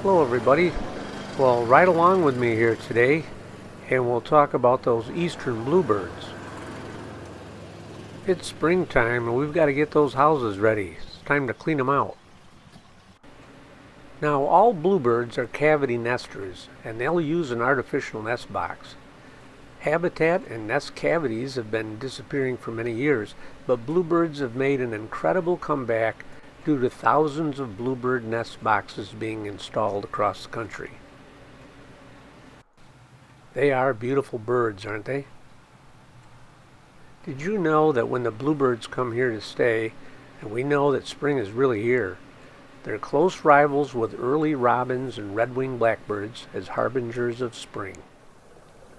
Hello everybody. Well, ride along with me here today and we'll talk about those eastern bluebirds. It's springtime and we've got to get those houses ready. It's time to clean them out. Now, all bluebirds are cavity nesters and they'll use an artificial nest box. Habitat and nest cavities have been disappearing for many years, but bluebirds have made an incredible comeback due to thousands of bluebird nest boxes being installed across the country. They are beautiful birds, aren't they? Did you know that when the bluebirds come here to stay, and we know that spring is really here, they're close rivals with early robins and red-winged blackbirds as harbingers of spring.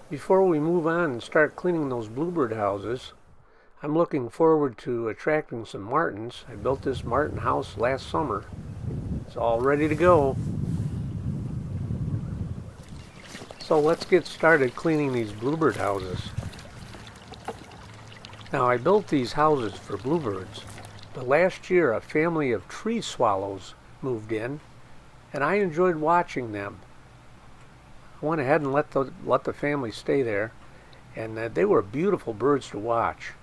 Before we move on and start cleaning those bluebird houses, I'm looking forward to attracting some martins. I built this martin house last summer. It's all ready to go. So let's get started cleaning these bluebird houses. Now, I built these houses for bluebirds, but last year a family of tree swallows moved in, and I enjoyed watching them. I went ahead and let the family stay there, and they were beautiful birds to watch.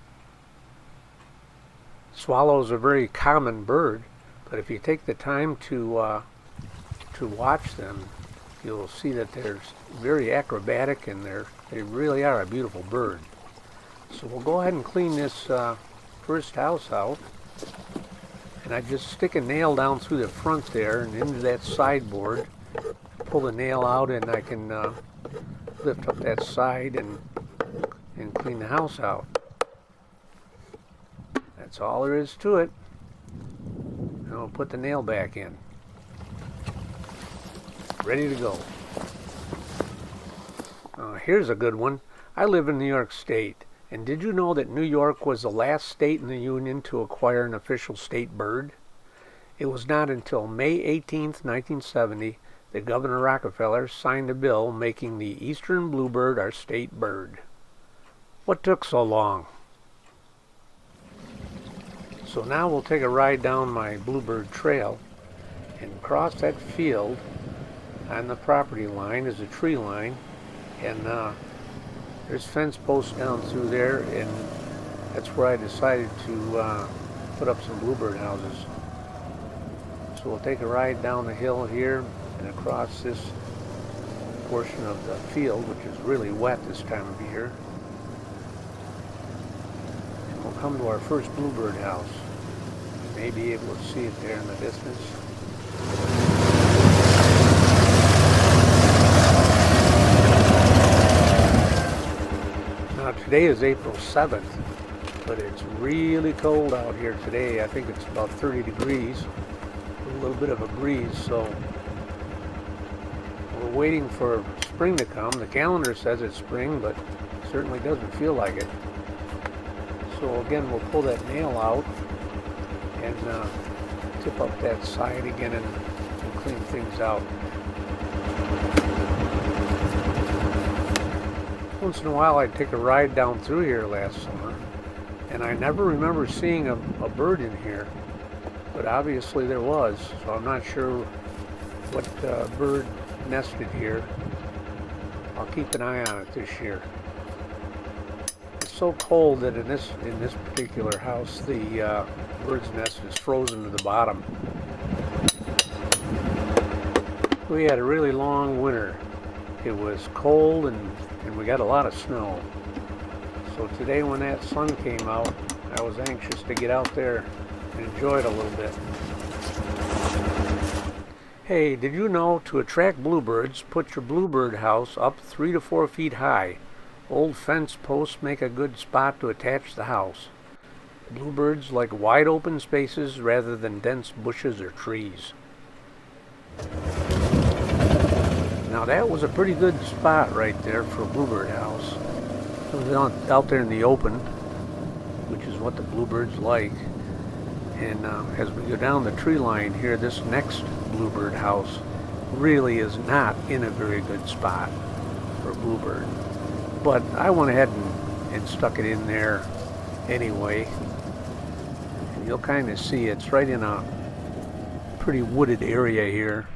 Swallows are a very common bird, but if you take the time to watch them, you'll see that they're very acrobatic and they really are a beautiful bird. So we'll go ahead and clean this first house out, and I just stick a nail down through the front there and into that sideboard, pull the nail out, and I can lift up that side and clean the house out. That's all there is to it. And I'll put the nail back in. Ready to go. Here's a good one. I live in New York State, and did you know that New York was the last state in the Union to acquire an official state bird? It was not until May 18th, 1970, that Governor Rockefeller signed a bill making the eastern bluebird our state bird. What took so long? So now we'll take a ride down my bluebird trail and cross that field. On the property line is a tree line, and there's fence posts down through there, and that's where I decided to put up some bluebird houses. So we'll take a ride down the hill here and across this portion of the field, which is really wet this time of year. And we'll come to our first bluebird house. You may be able to see it there in the distance. Now today is April 7th, but it's really cold out here today. I think it's about 30 degrees, a little bit of a breeze, so we're waiting for spring to come. The calendar says it's spring, but it certainly doesn't feel like it. So again, we'll pull that nail out and tip up that side again and clean things out. Once in a while I'd take a ride down through here last summer, and I never remember seeing a bird in here, but obviously there was, so I'm not sure what bird nested here. I'll keep an eye on it this year. It's so cold that in this particular house the bird's nest is frozen to the bottom. We had a really long winter. It was cold and we got a lot of snow. So today when that sun came out, I was anxious to get out there and enjoy it a little bit. Hey, did you know to attract bluebirds, put your bluebird house up 3 to 4 feet high? Old fence posts make a good spot to attach the house. Bluebirds like wide open spaces rather than dense bushes or trees. Now that was a pretty good spot right there for a bluebird house. It was out there in the open, which is what the bluebirds like. And as we go down the tree line here, this next bluebird house really is not in a very good spot for a bluebird. But I went ahead and stuck it in there anyway. And you'll kind of see it's right in a pretty wooded area here.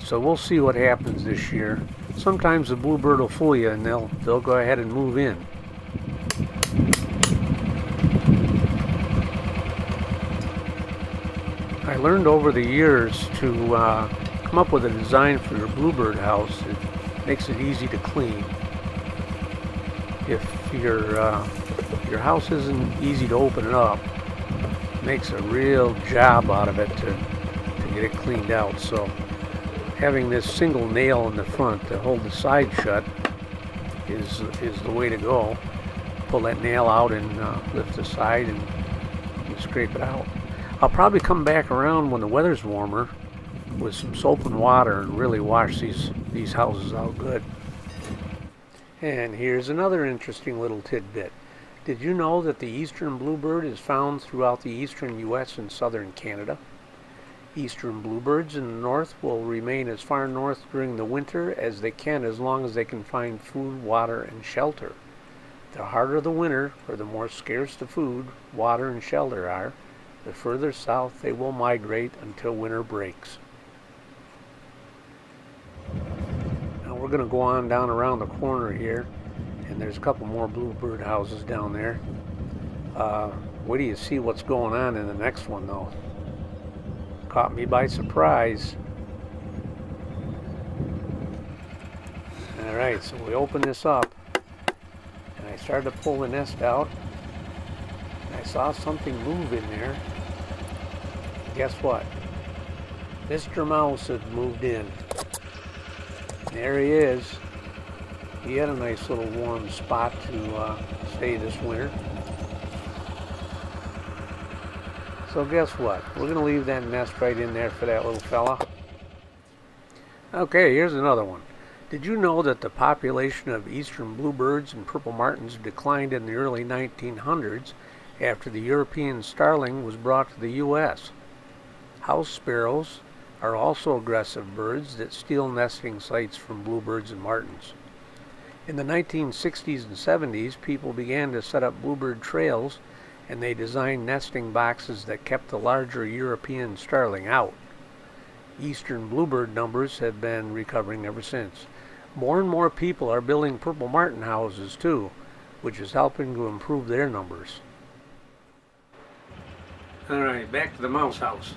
So we'll see what happens this year. Sometimes the bluebird will fool you and they'll go ahead and move in. I learned over the years to come up with a design for your bluebird house that makes it easy to clean. If your house isn't easy to open it up, it makes a real job out of it to get it cleaned out. So having this single nail in the front to hold the side shut is the way to go. Pull that nail out and lift the side and scrape it out. I'll probably come back around when the weather's warmer with some soap and water and really wash these houses out good. And here's another interesting little tidbit. Did you know that the eastern bluebird is found throughout the eastern U.S. and southern Canada? Eastern bluebirds in the north will remain as far north during the winter as they can, as long as they can find food, water, and shelter. The harder the winter, or the more scarce the food, water, and shelter are, the further south they will migrate until winter breaks. Now we're going to go on down around the corner here, and there's a couple more bluebird houses down there. Wait till you see what's going on in the next one, though. Caught me by surprise. Alright, so we open this up, and I started to pull the nest out. I saw something move in there. Guess what? Mr. Mouse had moved in. There he is. He had a nice little warm spot to stay this winter. So guess what? We're going to leave that nest right in there for that little fella. Okay, here's another one. Did you know that the population of eastern bluebirds and purple martins declined in the early 1900s after the European starling was brought to the U.S.? House sparrows are also aggressive birds that steal nesting sites from bluebirds and martins. In the 1960s and 70s, people began to set up bluebird trails, and they designed nesting boxes that kept the larger European starling out. Eastern bluebird numbers have been recovering ever since. More and more people are building purple martin houses too, which is helping to improve their numbers. Alright, back to the mouse house.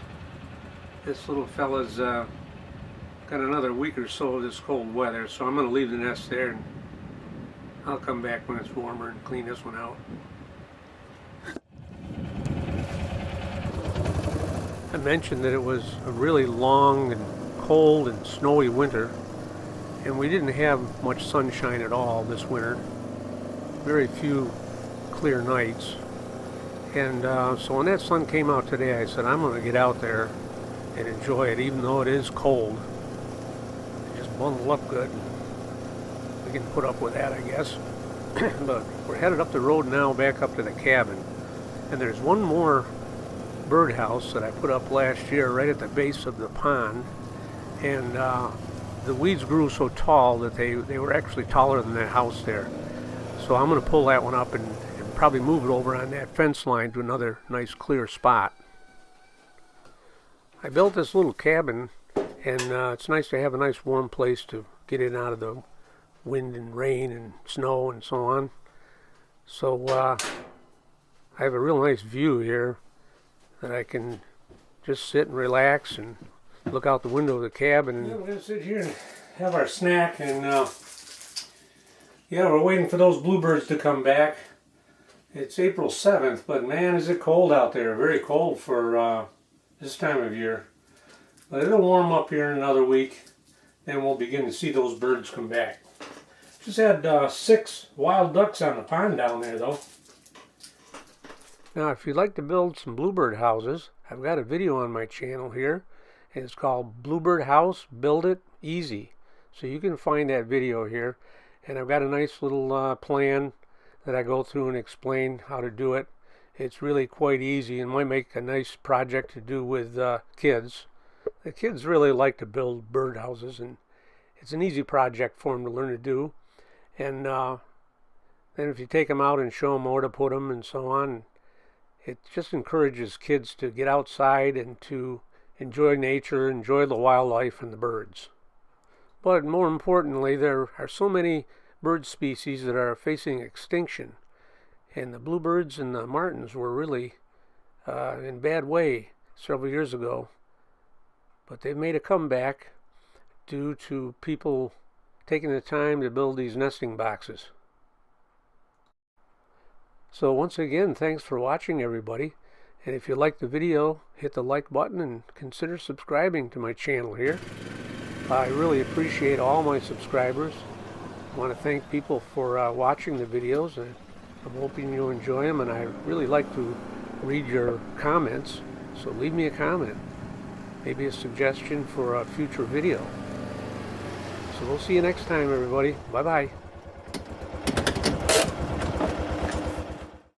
This little fella's got another week or so of this cold weather, so I'm going to leave the nest there, and I'll come back when it's warmer and clean this one out. I mentioned that it was a really long and cold and snowy winter, and we didn't have much sunshine at all this winter. Very few clear nights. And so when that sun came out today, I said, I'm going to get out there and enjoy it, even though it is cold. Just bundle up good. We can put up with that, I guess. But we're headed up the road now, back up to the cabin. And there's one more birdhouse that I put up last year right at the base of the pond. And the weeds grew so tall that they were actually taller than that house there. So I'm going to pull that one up and probably move it over on that fence line to another nice clear spot. I built this little cabin, and it's nice to have a nice warm place to get in out of the wind and rain and snow and so on. So I have a real nice view here that I can just sit and relax and look out the window of the cabin. Yeah, we're going to sit here and have our snack, and yeah, we're waiting for those bluebirds to come back. It's April 7th, but man, is it cold out there. Very cold for this time of year. But it'll warm up here in another week, then we'll begin to see those birds come back. Just had 6 wild ducks on the pond down there, though. Now, if you'd like to build some bluebird houses, I've got a video on my channel here. And it's called Bluebird House, Build It Easy. So you can find that video here. And I've got a nice little plan that I go through and explain how to do it. It's really quite easy and might make a nice project to do with kids. The kids really like to build bird houses, and it's an easy project for them to learn to do. And then if you take them out and show them where to put them and so on, it just encourages kids to get outside and to enjoy nature, enjoy the wildlife and the birds. But more importantly, there are so many bird species that are facing extinction. And the bluebirds and the martins were really in bad way several years ago. But they've made a comeback due to people taking the time to build these nesting boxes. So once again, thanks for watching, everybody. And if you liked the video, hit the like button and consider subscribing to my channel here. I really appreciate all my subscribers. I want to thank people for watching the videos, and I'm hoping you enjoy them, and I really like to read your comments, so leave me a comment, maybe a suggestion for a future video. So we'll see you next time, everybody. Bye-bye.